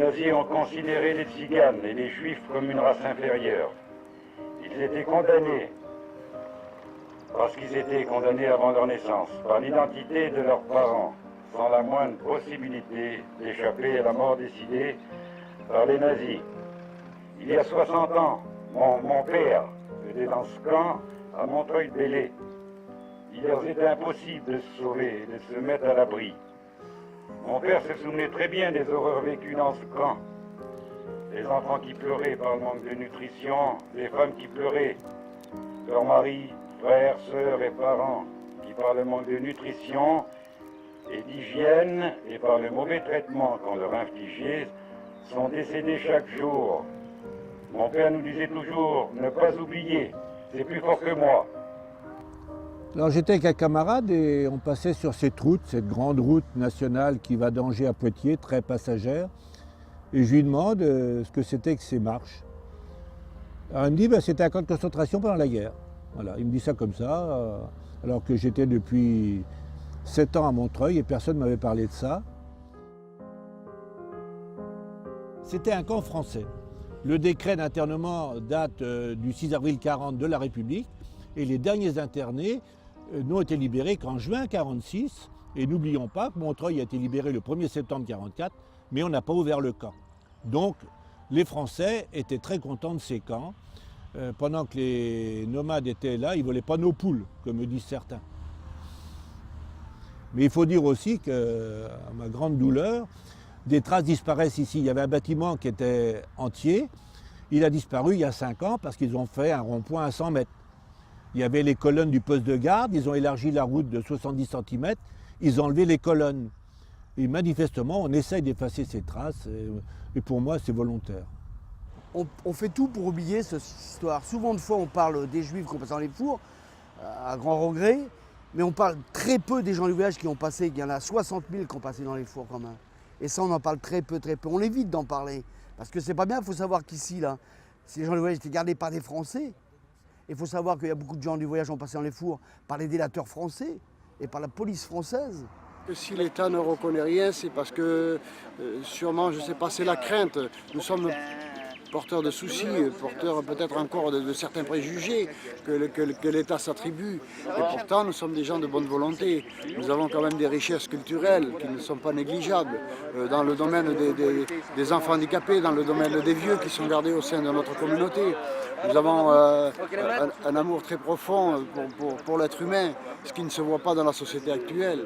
nazis ont considéré les tziganes et les juifs comme une race inférieure. Ils étaient condamnés, parce qu'ils étaient condamnés avant leur naissance, par l'identité de leurs parents, sans la moindre possibilité d'échapper à la mort décidée par les nazis. Il y a 60 ans, mon père était dans ce camp à Montreuil-Bellay. Il leur était impossible de se sauver, de se mettre à l'abri. Mon père se souvenait très bien des horreurs vécues dans ce camp. Les enfants qui pleuraient par le manque de nutrition, les femmes qui pleuraient, leurs maris, frères, sœurs et parents, qui par le manque de nutrition et d'hygiène et par le mauvais traitement qu'on leur infligeait, sont décédés chaque jour. Mon père nous disait toujours, ne pas oublier, c'est plus fort que moi. Alors j'étais avec un camarade et on passait sur cette route, cette grande route nationale qui va d'Angers à Poitiers, très passagère. Et je lui demande ce que c'était que ces marches. Alors il me dit c'était un camp de concentration pendant la guerre. Voilà, il me dit ça comme ça, alors que j'étais depuis 7 ans à Montreuil et personne ne m'avait parlé de ça. C'était un camp français. Le décret d'internement date du 6 avril 1940 de la République et les derniers internés n'ont été libérés qu'en juin 1946. Et n'oublions pas que Montreuil a été libéré le 1er septembre 1944, mais on n'a pas ouvert le camp. Donc les Français étaient très contents de ces camps. Pendant que les nomades étaient là, ils ne volaient pas nos poules, comme me disent certains. Mais il faut dire aussi que, à ma grande douleur, des traces disparaissent ici. Il y avait un bâtiment qui était entier. Il a disparu il y a 5 ans parce qu'ils ont fait un rond-point à 100 mètres. Il y avait les colonnes du poste de garde, ils ont élargi la route de 70 cm, ils ont enlevé les colonnes. Et manifestement, on essaye d'effacer ces traces, et pour moi, c'est volontaire. On fait tout pour oublier cette histoire. Souvent de fois, on parle des Juifs qui ont passé dans les fours, à grand regret, mais on parle très peu des gens du voyage qui ont passé. Il y en a 60 000 qui ont passé dans les fours quand même. Et ça, on en parle très peu, très peu. On évite d'en parler, parce que c'est pas bien. Il faut savoir qu'ici, là, si les gens du voyage étaient gardés par des Français, il faut savoir qu'il y a beaucoup de gens du voyage qui ont passé dans les fours par les délateurs français et par la police française. Si l'État ne reconnaît rien, c'est parce que, sûrement, je ne sais pas, c'est la crainte. Nous sommes porteurs de soucis, porteurs peut-être encore de certains préjugés que l'État s'attribue. Et pourtant, nous sommes des gens de bonne volonté. Nous avons quand même des richesses culturelles qui ne sont pas négligeables. Dans le domaine des enfants handicapés, dans le domaine des vieux qui sont gardés au sein de notre communauté. Nous avons un amour très profond pour l'être humain, ce qui ne se voit pas dans la société actuelle.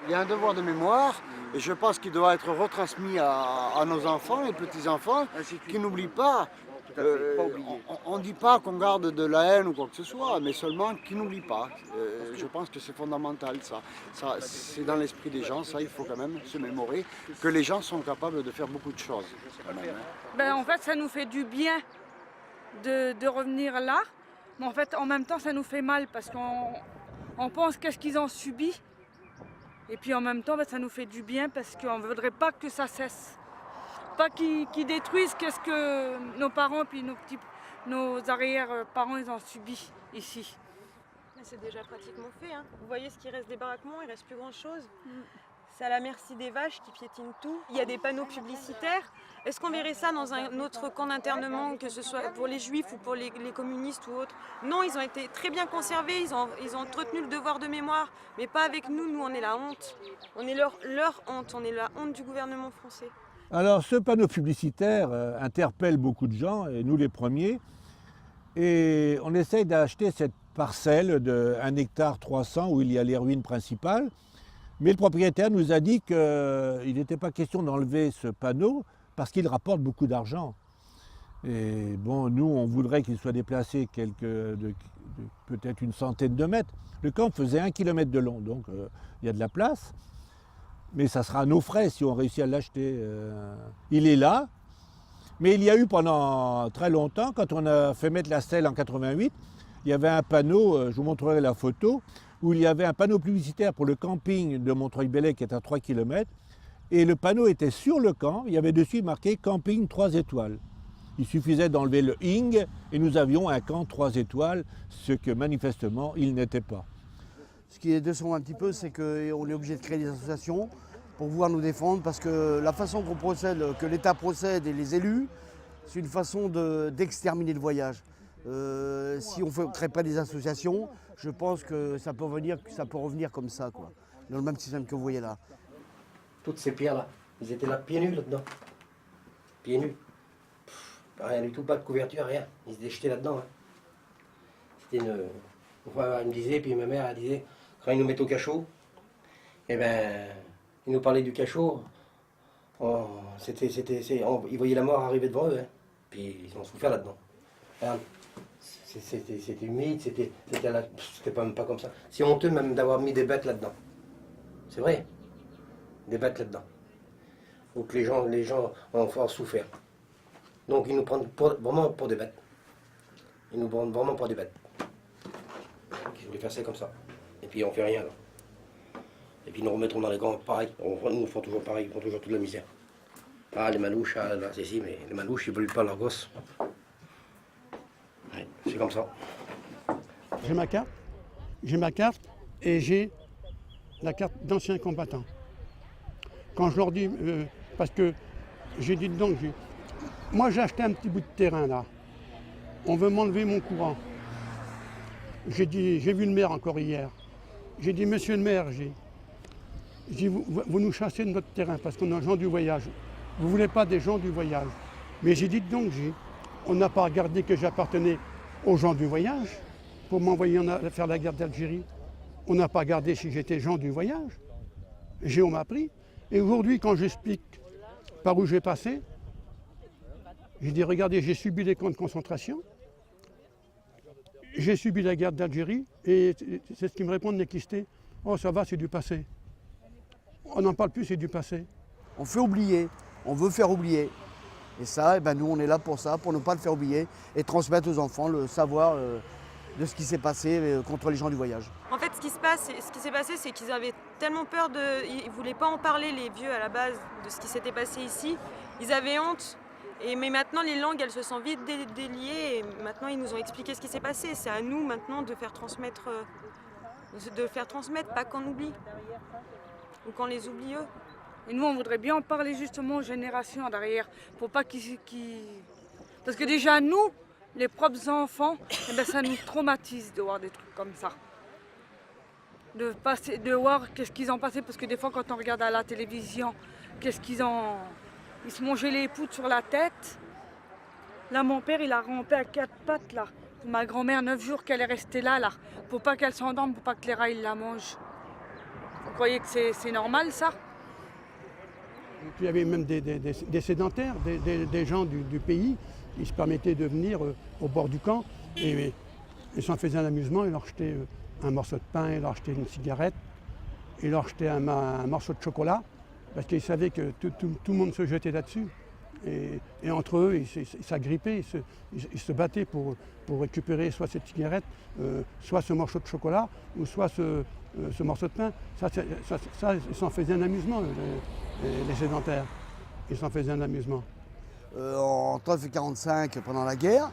Il y a un devoir de mémoire et je pense qu'il doit être retransmis à nos enfants et petits-enfants qui n'oublient pas. On ne dit pas qu'on garde de la haine ou quoi que ce soit, mais seulement qu'ils n'oublient pas. Je pense que c'est fondamental ça c'est dans l'esprit des gens, ça il faut quand même se mémorer que les gens sont capables de faire beaucoup de choses. En fait ça nous fait du bien de revenir là, mais en fait en même temps ça nous fait mal parce qu'on pense qu'est-ce qu'ils ont subi. Et puis en même temps, ça nous fait du bien parce qu'on ne voudrait pas que ça cesse. Pas qu'ils détruisent ce que nos parents puis nos arrière-parents ils ont subi ici. C'est déjà pratiquement fait. Hein. Vous voyez ce qui reste des baraquements, il ne reste plus grand-chose. C'est à la merci des vaches qui piétinent tout. Il y a des panneaux publicitaires. Est-ce qu'on verrait ça dans un autre camp d'internement, que ce soit pour les juifs ou pour les communistes ou autres? Non, ils ont été très bien conservés, ils ont entretenu le devoir de mémoire, mais pas avec nous. Nous, on est la honte. On est leur honte, on est la honte du gouvernement français. Alors ce panneau publicitaire interpelle beaucoup de gens, et nous les premiers, et on essaye d'acheter cette parcelle de 1 hectare 300 où il y a les ruines principales. Mais le propriétaire nous a dit qu'il n'était pas question d'enlever ce panneau parce qu'il rapporte beaucoup d'argent. Et bon, nous, on voudrait qu'il soit déplacé peut-être une centaine de mètres. Le camp faisait 1 km de long, donc il y a de la place. Mais ça sera à nos frais si on réussit à l'acheter. Il est là, mais il y a eu pendant très longtemps, quand on a fait mettre la stèle en 88, il y avait un panneau, je vous montrerai la photo, où il y avait un panneau publicitaire pour le camping de Montreuil-Bellay qui est à 3 km. Et le panneau était sur le camp, il y avait dessus marqué « Camping 3 étoiles ». Il suffisait d'enlever le « ing » et nous avions un camp 3 étoiles, ce que manifestement il n'était pas. Ce qui est décevant un petit peu, c'est qu'on est obligé de créer des associations pour pouvoir nous défendre, parce que la façon qu'on procède, que l'État procède et les élus, c'est une façon d'exterminer le voyage. Si on ne crée pas des associations, je pense que ça peut revenir comme ça, quoi, dans le même système que vous voyez là. Toutes ces pierres-là, ils étaient là, pieds nus là-dedans. Pieds nus. Rien du tout, pas de couverture, rien. Ils étaient jetés là-dedans. Hein. C'était une fois, elle me disait, puis ma mère, elle disait, quand ils nous mettent au cachot, eh ben, ils nous parlaient du cachot. Ils voyaient la mort arriver devant eux, hein. Puis ils ont souffert là-dedans. C'était humide, c'était même pas comme ça. C'est honteux même d'avoir mis des bêtes là-dedans. C'est vrai, des bêtes là-dedans. Donc les gens ont fort souffert. Donc ils nous prennent vraiment pour des bêtes. Ils nous prennent vraiment pour des bêtes. Ils voulaient faire ça comme ça. Et puis on fait rien là. Et puis ils nous remettront dans les grands pareil. Ils nous font toujours pareil, ils font toujours toute la misère. Ah les manouches, ah, là, c'est si, mais les manouches ils veulent pas leurs gosses. Ouais, c'est comme ça. J'ai ma carte et j'ai la carte d'ancien combattant. Quand je leur dis, parce que j'ai dit donc, moi j'ai acheté un petit bout de terrain là, on veut m'enlever mon courant. J'ai vu le maire encore hier, j'ai dit monsieur le maire, j'ai dit vous nous chassez de notre terrain parce qu'on est gens du voyage, vous ne voulez pas des gens du voyage. Mais j'ai dit donc, on n'a pas regardé que j'appartenais aux gens du voyage pour m'envoyer faire la guerre d'Algérie. On n'a pas regardé si j'étais gens du voyage. On m'a pris. Et aujourd'hui, quand j'explique par où j'ai passé, j'ai dit, regardez, j'ai subi les camps de concentration, j'ai subi la guerre d'Algérie, et c'est ce qu'ils me répondent, Nekisté. Oh, ça va, c'est du passé. On n'en parle plus, c'est du passé. On fait oublier, on veut faire oublier. Et ça, eh ben, nous, on est là pour ça, pour ne pas le faire oublier et transmettre aux enfants le savoir de ce qui s'est passé contre les gens du voyage. En fait, ce qui s'est passé, c'est qu'ils avaient tellement peur ils ne voulaient pas en parler, les vieux, à la base, de ce qui s'était passé ici. Ils avaient honte. Mais maintenant, les langues, elles se sont vite déliées. Et maintenant, ils nous ont expliqué ce qui s'est passé. C'est à nous, maintenant, de faire transmettre, pas qu'on oublie. Ou qu'on les oublie, eux. Et nous, on voudrait bien en parler justement aux générations derrière, pour pas qu'ils... Parce que déjà, nous, les propres enfants, eh ben, ça nous traumatise de voir des trucs comme ça. De voir qu'est-ce qu'ils ont passé, parce que des fois, quand on regarde à la télévision, qu'est-ce qu'ils ont... Ils se mangeaient les poutres sur la tête. Là, mon père, il a rampé à 4 pattes, là. Ma grand-mère, 9 jours qu'elle est restée là, pour pas qu'elle s'endorme, pour pas que les rats, ils la mangent. Vous croyez que c'est normal, ça? Et puis il y avait même des sédentaires, des gens du pays, ils se permettaient de venir au bord du camp et ils s'en faisaient un amusement, ils leur jetaient un morceau de pain, ils leur jetaient une cigarette, ils leur jetaient un morceau de chocolat, parce qu'ils savaient que tout le monde se jetait là-dessus. Et entre eux, ils s'agrippaient, ils se battaient pour récupérer soit cette cigarette, soit ce morceau de chocolat, ou soit ce morceau de pain. Ça ils s'en faisaient un amusement, les sédentaires. Ils s'en faisaient un amusement. En 1945, pendant la guerre,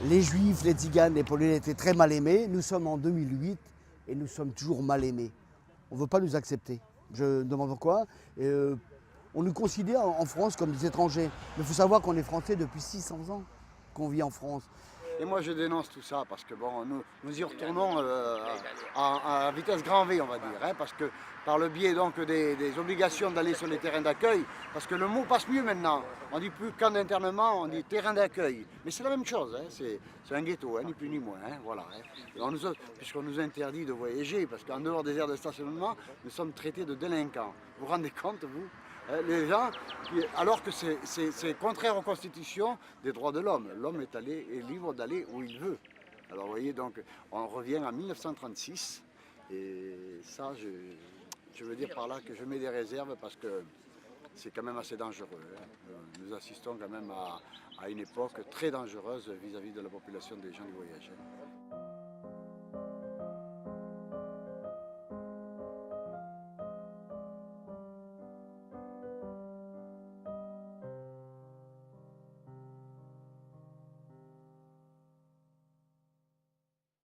les Juifs, les Tziganes, les Polonais étaient très mal aimés. Nous sommes en 2008 et nous sommes toujours mal aimés. On ne veut pas nous accepter. Je me demande pourquoi. On nous considère en France comme des étrangers. Mais il faut savoir qu'on est français depuis 600 ans qu'on vit en France. Et moi je dénonce tout ça parce que bon, nous y retournons à vitesse grand V, on va dire, hein, parce que par le biais donc des obligations d'aller sur les terrains d'accueil, parce que le mot passe mieux maintenant. On dit plus camp d'internement, on dit terrain d'accueil. Mais c'est la même chose, hein, c'est un ghetto, hein, ni plus ni moins. Hein, voilà, hein. Puisqu'on nous interdit de voyager, parce qu'en dehors des aires de stationnement, nous sommes traités de délinquants. Vous vous rendez compte, vous? Les gens, alors que c'est contraire aux constitutions des droits de l'homme. L'homme est libre d'aller où il veut. Alors vous voyez, donc on revient en 1936 et ça, je veux dire par là que je mets des réserves parce que c'est quand même assez dangereux. Hein. Nous assistons quand même à une époque très dangereuse vis-à-vis de la population des gens du voyage. Hein.